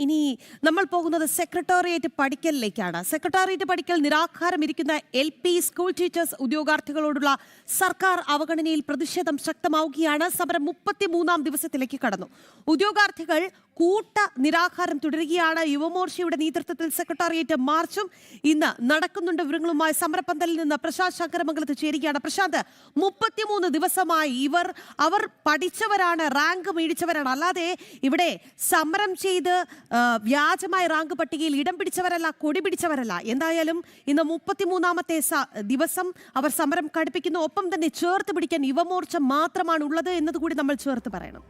ഇനി നമ്മൾ പോകുന്നത് സെക്രട്ടേറിയറ്റ് പടിക്കലിലേക്കാണ്. സെക്രട്ടേറിയറ്റ് പടിക്കൽ നിരാഹാരം ഇരിക്കുന്ന LP സ്കൂൾ ടീച്ചേഴ്സ് ഉദ്യോഗാർത്ഥികളോടുള്ള സർക്കാർ അവഗണനയിൽ പ്രതിഷേധം ശക്തമാവുകയാണ്. സമരം 33-ാം ദിവസത്തിലേക്ക് കടന്നു. ഉദ്യോഗാർത്ഥികൾ കൂട്ട നിരാഹാരം തുടരുകയാണ്. യുവമോർച്ചയുടെ നേതൃത്വത്തിൽ സെക്രട്ടേറിയറ്റ് മാർച്ചും ഇന്ന് നടക്കുന്നുണ്ട്. വിവരങ്ങളുമായി സമരപ്പന്തലിൽ നിന്ന് പ്രശാന്ത് ശങ്കരമംഗലത്ത് ചേരുകയാണ്. പ്രശാന്ത്, 33 ദിവസമായി അവർ പഠിച്ചവരാണ്, റാങ്ക് മേടിച്ചവരാണ്, അല്ലാതെ ഇവിടെ സമരം ചെയ്ത് വ്യാജമായ റാങ്ക് പട്ടികയിൽ ഇടം പിടിച്ചവരല്ല, കൊടി പിടിച്ചവരല്ല. എന്തായാലും ഇന്ന് 33-ാമത്തെ ദിവസം അവർ സമരം കടുപ്പിക്കുന്നു. ഒപ്പം തന്നെ ചേർത്ത് പിടിക്കാൻ യുവമോർച്ച മാത്രമാണ് ഉള്ളത് എന്നതുകൂടി നമ്മൾ ചേർത്ത് പറയണം.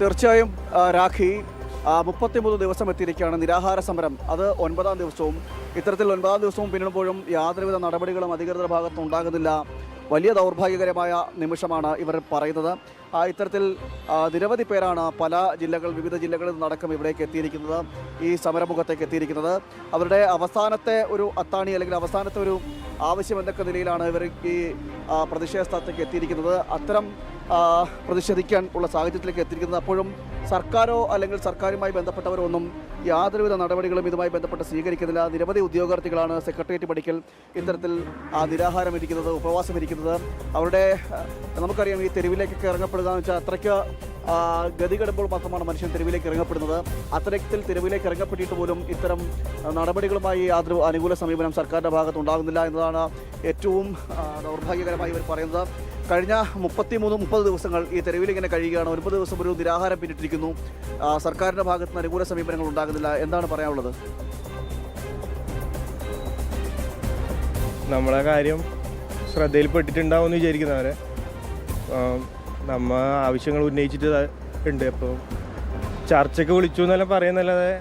തീർച്ചയായും രാഖി, 33 ദിവസം എത്തിയിരിക്കുകയാണ് നിരാഹാര സമരം. അത് 9-ാം ദിവസവും. ഇത്തരത്തിൽ 9-ാം ദിവസവും പിന്നിടുമ്പോഴും യാതൊരുവിധ നടപടികളും അധികൃതരുടെ ഭാഗത്ത് ഉണ്ടാകുന്നില്ല. വലിയ ദൗർഭാഗ്യകരമായ നിമിഷമാണ് ഇവർ പറയുന്നത്. ഇത്തരത്തിൽ നിരവധി പേരാണ് വിവിധ ജില്ലകളിൽ നിന്നടക്കം ഇവിടേക്ക് എത്തിയിരിക്കുന്നത്, ഈ സമരമുഖത്തേക്ക് എത്തിയിരിക്കുന്നത്. അവരുടെ അവസാനത്തെ ഒരു അത്താണി അല്ലെങ്കിൽ അവസാനത്തെ ഒരു ആവശ്യം എന്നൊക്കെ നിലയിലാണ് ഇവർ ഈ പ്രതിഷേധ സ്ഥലത്തേക്ക് എത്തിയിരിക്കുന്നത്. അത്തരം പ്രതിഷേധിക്കാൻ ഉള്ള സാഹചര്യത്തിലേക്ക് എത്തിയിരിക്കുന്നത്. അപ്പോഴും സർക്കാരോ അല്ലെങ്കിൽ സർക്കാരുമായി ബന്ധപ്പെട്ടവരോ ഒന്നും യാതൊരുവിധ നടപടികളും ഇതുമായി ബന്ധപ്പെട്ട് സ്വീകരിക്കുന്നില്ല. നിരവധി ഉദ്യോഗാർത്ഥികളാണ് സെക്രട്ടേറിയറ്റ് പടിക്കൽ ഇത്തരത്തിൽ നിരാഹാരം ഇരിക്കുന്നത്, ഉപവാസം ഇരിക്കുന്നത്. അവരുടെ നമുക്കറിയാം, ഈ തെരുവിലേക്കൊക്കെ ഇറങ്ങപ്പെടുക എന്ന് വെച്ചാൽ അത്രയ്ക്ക് ഗതികെടുമ്പോൾ മാത്രമാണ് മനുഷ്യൻ തെരുവിലേക്ക് ഇറങ്ങപ്പെടുന്നത്. അത്തരത്തിൽ തെരുവിലേക്ക് ഇറങ്ങപ്പെട്ടിട്ട് പോലും ഇത്തരം നടപടികളുമായി യാതൊരു അനുകൂല സമീപനം സർക്കാരിൻ്റെ ഭാഗത്ത് ഉണ്ടാകുന്നില്ല എന്നതാണ് ഏറ്റവും ദൗർഭാഗ്യകരമായി ഇവർ പറയുന്നത്. കഴിഞ്ഞ 30 ദിവസങ്ങൾ ഈ തെരുവിൽ ഇങ്ങനെ കഴിയുകയാണ്. 9 ദിവസം ഒരു നിരാഹാരം പിന്നിട്ടിരിക്കുന്നു. സർക്കാരിൻ്റെ ഭാഗത്ത് നിന്ന് അനുകൂല സമീപനങ്ങൾ ഉണ്ടാകുന്നില്ല. എന്താണ് പറയാനുള്ളത്? നമ്മളെ കാര്യം ശ്രദ്ധയിൽപ്പെട്ടിട്ടുണ്ടാവുമെന്ന് വിചാരിക്കുന്നവരെ നമ്മ ആവശ്യങ്ങൾ ഉന്നയിച്ചിട്ട് ഉണ്ട്. അപ്പോൾ ചർച്ചയ്ക്ക് വിളിച്ചു എന്നെല്ലാം പറയുന്നല്ലാതെ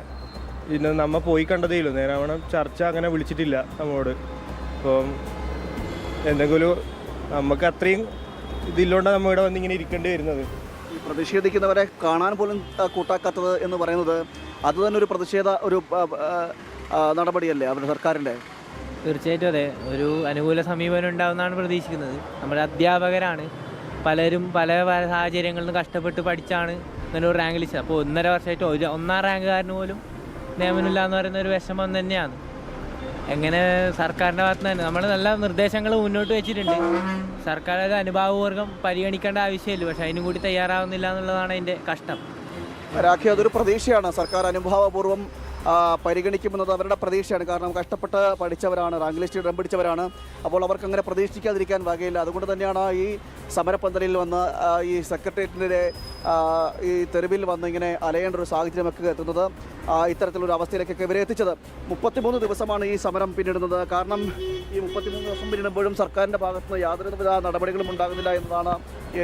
ഇന്ന് നമ്മ പോയി കണ്ടതേയില്ല. നേരാവണ്ണം ചർച്ച അങ്ങനെ വിളിച്ചിട്ടില്ല നമ്മളോട്. അപ്പം എന്തെങ്കിലും നമുക്ക് അത്രയും ഇതില്ലോണ്ടാണ് നമ്മൾ ഇവിടെ വന്നിങ്ങനെ ഇരിക്കേണ്ടി വരുന്നത്. ഈ പ്രതിഷേധിക്കുന്നവരെ കാണാൻ പോലും കൂട്ടാക്കാത്തത് എന്ന് പറയുന്നത് അത് തന്നെ ഒരു പ്രതിഷേധ നടപടിയല്ലേ അവരുടെ സർക്കാരിൻ്റെ? തീർച്ചയായിട്ടും അതെ. ഒരു അനുകൂല സമീപനം ഉണ്ടാവുമെന്നാണ് പ്രതീക്ഷിക്കുന്നത്. നമ്മുടെ അധ്യാപകരാണ്, പലരും പല സാഹചര്യങ്ങളിൽ നിന്ന് കഷ്ടപ്പെട്ട് പഠിച്ചാണ് ഇങ്ങനെ ഒരു റാങ്ക് ലിസ്റ്റ്. അപ്പോൾ 1.5 വർഷമായിട്ട് 1-ാം റാങ്കുകാരന് പോലും നിയമനമില്ല എന്ന് പറയുന്ന ഒരു വിഷമം തന്നെയാണ്. എങ്ങനെ സർക്കാരിൻ്റെ ഭാഗത്ത് നിന്ന് നമ്മൾ നല്ല നിർദ്ദേശങ്ങൾ മുന്നോട്ട് വെച്ചിട്ടുണ്ട്. സർക്കാർ അത് അനുഭാവപൂർവ്വം പരിഗണിക്കേണ്ട ആവശ്യമില്ല, പക്ഷെ അതിനും കൂടി തയ്യാറാവുന്നില്ല എന്നുള്ളതാണ് അതിൻ്റെ കഷ്ടം. രാഖി, അതൊരു പ്രതീക്ഷയാണ്. സർക്കാർ അനുഭാവപൂർവ്വം പരിഗണിക്കുമെന്നത് അവരുടെ പ്രതീക്ഷയാണ്. കാരണം കഷ്ടപ്പെട്ട് പഠിച്ചവരാണ്, റാങ്ക് ലിസ്റ്റിൽ ഇടം പിടിച്ചവരാണ്. അപ്പോൾ അവർക്ക് അങ്ങനെ പ്രതീക്ഷിക്കാതിരിക്കാൻ വകയില്ല. അതുകൊണ്ട് തന്നെയാണ് ഈ സമരപ്പന്തലിൽ വന്ന് ഈ സെക്രട്ടേറിയറ്റിൻ്റെ ഈ തെരുവിൽ വന്ന് ഇങ്ങനെ അലയേണ്ട ഒരു സാഹചര്യമൊക്കെ എത്തുന്നത്. ഇത്തരത്തിലൊരു അവസ്ഥയിലേക്കൊക്കെ ഇവരെ എത്തിച്ചത്. 33 ദിവസമാണ് ഈ സമരം പിന്നിടുന്നത്. കാരണം ഈ 33 ദിവസം പിന്നിടുമ്പോഴും സർക്കാരിൻ്റെ ഭാഗത്തുനിന്ന് യാതൊരുവിധ നടപടികളും ഉണ്ടാകുന്നില്ല എന്നതാണ്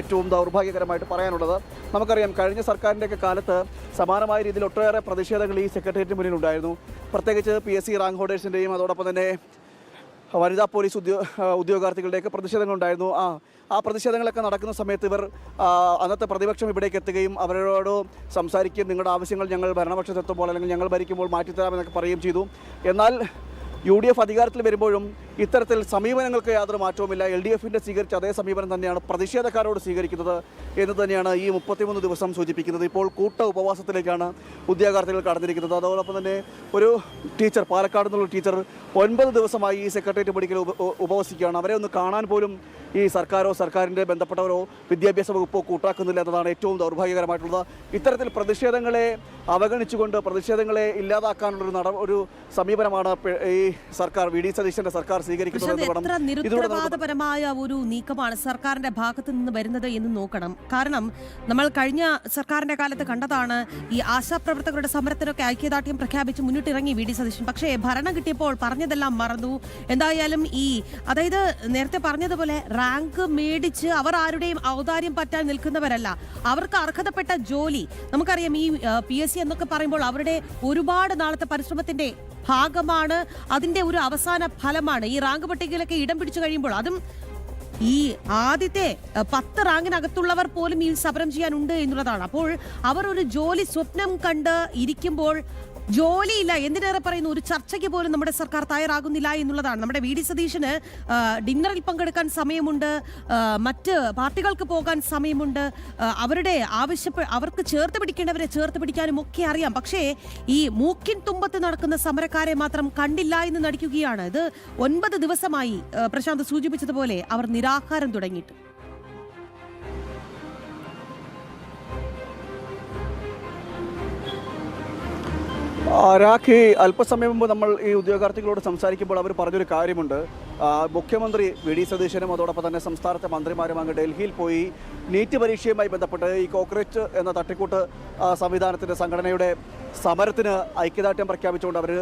ഏറ്റവും ദൗർഭാഗ്യകരമായിട്ട് പറയാനുള്ളത്. നമുക്കറിയാം, കഴിഞ്ഞ സർക്കാരിൻ്റെയൊക്കെ കാലത്ത് സമാനമായ രീതിയിൽ ഒട്ടേറെ പ്രതിഷേധങ്ങൾ ഈ സെക്രട്ടേറിയറ്റിന് മുന്നിൽ ഉണ്ടായിരുന്നു. പ്രത്യേകിച്ച് PSC റാങ്ക് ഹോൾഡേഴ്സിൻ്റെയും അതോടൊപ്പം തന്നെ വനിതാ പോലീസ് ഉദ്യോഗാർത്ഥികളുടെയൊക്കെ പ്രതിഷേധങ്ങളുണ്ടായിരുന്നു. ആ പ്രതിഷേധങ്ങളൊക്കെ നടക്കുന്ന സമയത്ത് ഇവർ അന്നത്തെ പ്രതിപക്ഷം ഇവിടേക്ക് എത്തുകയും അവരോട് സംസാരിക്കുകയും നിങ്ങളുടെ ആവശ്യങ്ങൾ ഞങ്ങൾ ഭരണപക്ഷത്തെത്തുമ്പോൾ അല്ലെങ്കിൽ ഞങ്ങൾ ഭരിക്കുമ്പോൾ മാറ്റിത്തരാമെന്നൊക്കെ പറയുകയും ചെയ്തു. എന്നാൽ UDF അധികാരത്തിൽ വരുമ്പോഴും ഇത്തരത്തിൽ സമീപനങ്ങൾക്ക് യാതൊരു മാറ്റവുമില്ല. LDFൻ്റെ സ്വീകരിച്ച അതേ സമീപനം തന്നെയാണ് പ്രതിഷേധക്കാരോട് സ്വീകരിക്കുന്നത് എന്ന് തന്നെയാണ് ഈ 33 ദിവസം സൂചിപ്പിക്കുന്നത്. ഇപ്പോൾ കൂട്ട ഉപവാസത്തിലേക്കാണ് ഉദ്യോഗാർത്ഥികൾ കടന്നിരിക്കുന്നത്. അതോടൊപ്പം തന്നെ ഒരു ടീച്ചർ, പാലക്കാട് നിന്നുള്ള ടീച്ചർ 9 ദിവസമായി ഈ സെക്രട്ടേറിയറ്റ് പടിക്കൽ ഉപവസിക്കുകയാണ്. അവരെ ഒന്ന് കാണാൻ പോലും ഈ സർക്കാരോ സർക്കാരിൻ്റെ ബന്ധപ്പെട്ടവരോ വിദ്യാഭ്യാസ വകുപ്പോ കൂട്ടാക്കുന്നില്ല എന്നതാണ് ഏറ്റവും ദൗർഭാഗ്യകരമായിട്ടുള്ളത്. ഇത്തരത്തിൽ പ്രതിഷേധങ്ങളെ അവഗണിച്ചുകൊണ്ട് പ്രതിഷേധങ്ങളെ ഇല്ലാതാക്കാനുള്ള ഒരു സമീപനമാണ് ഈ സർക്കാർ, VD സതീശന്റെ സർക്കാർ സ്വീകരിക്കുന്നത്. എത്ര നിരുത്തരവാദപരമായ ഒരു നീക്കമാണ് സർക്കാരിന്റെ ഭാഗത്ത് നിന്ന് വരുന്നത് എന്ന് നോക്കണം. കാരണം നമ്മൾ കഴിഞ്ഞ സർക്കാരിന്റെ കാലത്ത് കണ്ടതാണ്, ഈ ആശാപ്രവർത്തകരുടെ സമരത്തിനൊക്കെ ഐക്യദാർഢ്യം പ്രഖ്യാപിച്ച് മുന്നിട്ടിറങ്ങി VD സതീശൻ. പക്ഷേ ഭരണം കിട്ടിയപ്പോൾ പറഞ്ഞതെല്ലാം മറന്നു. എന്തായാലും അതായത് നേരത്തെ പറഞ്ഞതുപോലെ റാങ്ക് മേടിച്ച് അവർ ആരുടെയും ഔദാര്യം പറ്റാൻ നിൽക്കുന്നവരല്ല. അവർക്ക് അർഹതപ്പെട്ട ജോലി, നമുക്കറിയാം ഈ PSC എന്നൊക്കെ പറയുമ്പോൾ അവരുടെ ഒരുപാട് നാളത്തെ പരിശ്രമത്തിന്റെ ഭാഗമാണ്, അതിന്റെ ഒരു അവസാന ഫലമാണ്. ഈ റാങ്ക് പട്ടികയിലൊക്കെ ഇടം പിടിച്ചു കഴിയുമ്പോൾ, അതും ഈ ആദ്യത്തെ 10 റാങ്കിനകത്തുള്ളവർ പോലും ഈ സമരം ചെയ്യാനുണ്ട് എന്നുള്ളതാണ്. അപ്പോൾ അവർ ഒരു ജോലി സ്വപ്നം കണ്ട് ഇരിക്കുമ്പോൾ ജോലിയില്ല, എന്തിനേറെ പറയുന്നു, ഒരു ചർച്ചയ്ക്ക് പോലും നമ്മുടെ സർക്കാർ തയ്യാറാകുന്നില്ല എന്നുള്ളതാണ്. നമ്മുടെ വി ഡി സതീശന് ഡിന്നറിൽ പങ്കെടുക്കാൻ സമയമുണ്ട്, മറ്റ് പാർട്ടികൾക്ക് പോകാൻ സമയമുണ്ട്, അവർക്ക് ചേർത്ത് പിടിക്കേണ്ടവരെ ചേർത്ത് പിടിക്കാനും ഒക്കെ അറിയാം. പക്ഷേ ഈ മൂക്കിൻ തുമ്പത്ത് നടക്കുന്ന സമരക്കാരെ മാത്രം കണ്ടില്ല എന്ന് നടിക്കുകയാണ്. ഇത് 9 ദിവസമായി പ്രശാന്ത് സൂചിപ്പിച്ചതുപോലെ അവർ നിരാഹാരം തുടങ്ങിയിട്ട്. രാഖി, അല്പസമയം മുമ്പ് നമ്മൾ ഈ ഉദ്യോഗാർത്ഥികളോട് സംസാരിക്കുമ്പോൾ അവർ പറഞ്ഞൊരു കാര്യമുണ്ട്. മുഖ്യമന്ത്രി വി ഡി സതീശനും അതോടൊപ്പം തന്നെ സംസ്ഥാനത്തെ മന്ത്രിമാരും അങ്ങ് ഡൽഹിയിൽ പോയി നീറ്റ് പരീക്ഷയുമായി ബന്ധപ്പെട്ട് ഈ കോക്രോച്ച് എന്ന തട്ടിക്കൂട്ട് സംവിധാനത്തിൻ്റെ സംഘടനയുടെ സമരത്തിന് ഐക്യദാർഢ്യം പ്രഖ്യാപിച്ചുകൊണ്ട് അവർ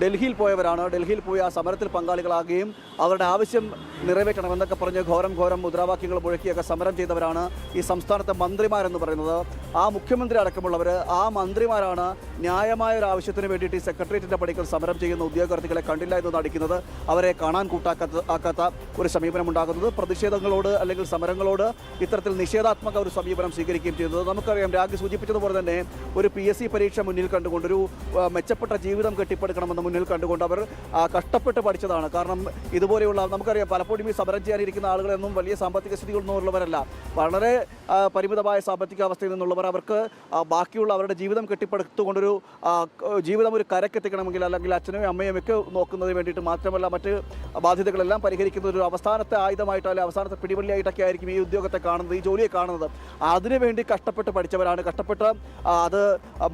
ഡൽഹിയിൽ പോയവരാണ്. ഡൽഹിയിൽ പോയി ആ സമരത്തിൽ പങ്കാളികളാകുകയും അവരുടെ ആവശ്യം നിറവേറ്റണമെന്നൊക്കെ പറഞ്ഞ് ഘോരം മുദ്രാവാക്യങ്ങൾ മുഴക്കിയൊക്കെ സമരം ചെയ്തവരാണ് ഈ സംസ്ഥാനത്തെ മന്ത്രിമാരെന്ന് പറയുന്നത്. ആ മുഖ്യമന്ത്രി അടക്കമുള്ളവർ, ആ മന്ത്രിമാരാണ് ന്യായമായ ഒരു ആവശ്യത്തിന് വേണ്ടിയിട്ട് ഈ സെക്രട്ടേറിയറ്റിൻ്റെ പടിക്കൽ സമരം ചെയ്യുന്ന ഉദ്യോഗാർത്ഥികളെ കണ്ടില്ല എന്ന് നടിക്കുന്നത്, അവരെ കാണാൻ കൂട്ടാക്കാത്ത ഒരു സമീപനം ഉണ്ടാകുന്നത്, പ്രതിഷേധങ്ങളോട് അല്ലെങ്കിൽ സമരങ്ങളോട് ഇത്തരത്തിൽ നിഷേധാത്മക ഒരു സമീപനം സ്വീകരിക്കുകയും ചെയ്യുന്നത്. നമുക്കറിയാം, രാജ്യം സൂചിപ്പിച്ചതുപോലെ തന്നെ ഒരു PSC പരീക്ഷ മുന്നിൽ കണ്ടുകൊണ്ട്, ഒരു മെച്ചപ്പെട്ട ജീവിതം കെട്ടിപ്പടുക്കണമെന്ന് മുന്നിൽ കണ്ടുകൊണ്ട് അവർ കഷ്ടപ്പെട്ട് പഠിച്ചതാണ്. കാരണം ഇതുപോലെയുള്ള, നമുക്കറിയാം, പലപ്പോഴും ഈ സമരം ചെയ്യാനിരിക്കുന്ന ആളുകളൊന്നും വലിയ സാമ്പത്തിക സ്ഥിതികളൊന്നും ഉള്ളവരല്ല. വളരെ പരിമിതമായ സാമ്പത്തിക അവസ്ഥയിൽ നിന്നുള്ളവർ. അവർക്ക് ബാക്കിയുള്ള അവരുടെ ജീവിതം കെട്ടിപ്പടുത്തുകൊണ്ടൊരു ജീവിതം ഒരു കരക്കെത്തിക്കണമെങ്കിൽ, അല്ലെങ്കിൽ അച്ഛനെയും അമ്മയും ഒക്കെ നോക്കുന്നതിന് വേണ്ടിയിട്ട് മാത്രമല്ല മറ്റ് ബാധ്യതകളെല്ലാം പരിഹരിക്കുന്ന ഒരു അവസാനത്തെ ആയുധമായിട്ട്, അല്ലെങ്കിൽ അവസാനത്തെ പിടിവള്ളിയായിട്ടൊക്കെ ആയിരിക്കും ഈ ഉദ്യോഗത്തെ കാണുന്നത്, ഈ ജോലിയെ കാണുന്നത്. അതിനുവേണ്ടി കഷ്ടപ്പെട്ട് പഠിച്ചവരാണ്. കഷ്ടപ്പെട്ട് അത്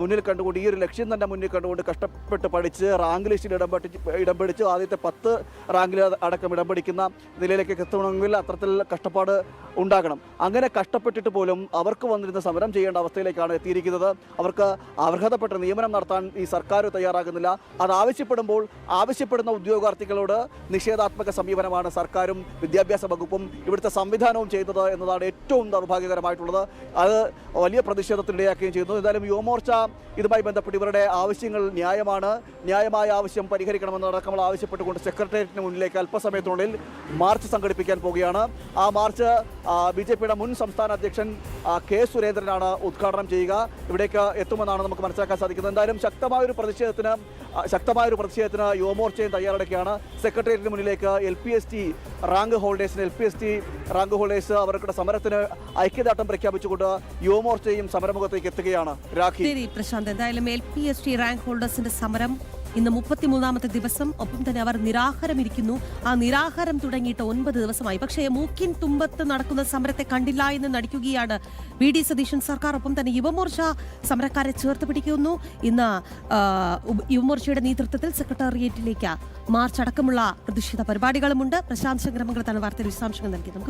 മുന്നിൽ കണ്ടുകൊണ്ട്, ഈ ഒരു ലക്ഷ്യം തന്നെ മുന്നിൽ കണ്ടുകൊണ്ട് കഷ്ടപ്പെട്ട് പഠിച്ച് റാങ്ക് ലിസ്റ്റിൽ ഇടം പിടിച്ച് ആദ്യത്തെ 10 റാങ്കിൽ അടക്കം ഇടം പിടിക്കുന്ന നിലയിലേക്ക് എത്തണമെങ്കിൽ അത്തരത്തിൽ കഷ്ടപ്പാട് ഉണ്ടാകണം. അങ്ങനെ കഷ്ടപ്പെട്ടിട്ട് പോലും അവർക്ക് വന്നിരുന്ന സമരം ചെയ്യേണ്ട അവസ്ഥയിലേക്കാണ് എത്തിയിരിക്കുന്നത്. അവർക്ക് അർഹതപ്പെട്ട നിയമനം നടത്താൻ ഈ സർക്കാർ തയ്യാറാകുന്നില്ല. അത് ആവശ്യപ്പെടുന്ന ഉദ്യോഗാർത്ഥികളോട് നിഷേധാത്മക സമീപനമാണ് സർക്കാരും വിദ്യാഭ്യാസ വകുപ്പും ഇവിടുത്തെ സംവിധാനവും ചെയ്യുന്നത് എന്നതാണ് ഏറ്റവും ദൗർഭാഗ്യകരമായിട്ടുള്ളത്. അത് വലിയ പ്രതിഷേധത്തിനിടയാക്കുകയും ചെയ്യുന്നു. എന്തായാലും യുവമോർച്ച ഇതുമായി ബന്ധപ്പെട്ട് ഇവരുടെ ആവശ്യങ്ങൾ ന്യായമായ ആവശ്യം പരിഹരിക്കണമെന്നടക്കമുള്ള ആവശ്യപ്പെട്ടുകൊണ്ട് സെക്രട്ടേറിയറ്റിന് മുന്നിലേക്ക് അല്പസമയത്തിനുള്ളിൽ മാർച്ച് സംഘടിപ്പിക്കാൻ പോവുകയാണ്. ആ മാർച്ച് BJPയുടെ മുൻ സംസ്ഥാന അധ്യക്ഷൻ K. സുരേന്ദ്രനാണ് ഉദ്ഘാടനം ചെയ്യുക. ഇവിടേക്ക് എത്തുമെന്നാണ് നമുക്ക് മനസ്സിലാക്കാൻ സാധിക്കുന്നത്. എന്തായാലും ശക്തമായൊരു പ്രതിഷേധത്തിന് യുവമോർച്ചയും തയ്യാറെടുക്കുകയാണ്. സെക്രട്ടേറിയറ്റിന് മുന്നിലേക്ക് LPST റാങ്ക് ഹോൾഡേഴ്സ് അവരുടെ സമരത്തിന് ഐക്യദാർഢ്യം പ്രഖ്യാപിച്ചുകൊണ്ട് യുവമോർച്ചയും സമരമുഖത്തേക്ക് എത്തുകയാണ്. രാഖി, പ്രശാന്ത്, എന്തായാലും LPST റാങ്ക് ഹോൾഡേഴ്സിന്റെ സമരം ഇന്ന് 33ാമത്തെ ദിവസം. ഒപ്പം തന്നെ അവർ നിരാഹാരമിരിക്കുന്നു. ആ നിരാഹാരം തുടങ്ങിയിട്ട് 9 ദിവസമായി. പക്ഷേ മൂക്കിൻ തുമ്പത്ത് നടക്കുന്ന സമരത്തെ കണ്ടില്ല എന്ന് നടിക്കുകയാണ് വി ഡി സതീശൻ സർക്കാർ. ഒപ്പം തന്നെ യുവമോർച്ച സമരക്കാരെ ചേർത്ത് പിടിക്കുന്നു. ഇന്ന് യുവമോർച്ചയുടെ നേതൃത്വത്തിൽ സെക്രട്ടേറിയറ്റിലേക്ക് മാർച്ച് അടക്കമുള്ള പ്രതിഷേധ പരിപാടികളുമുണ്ട്. പ്രശാന്ത് ശങ്കരമംഗലത്താണ് വാർത്തയിൽ വിശദാംശങ്ങൾ നൽകിയത്. നമുക്ക്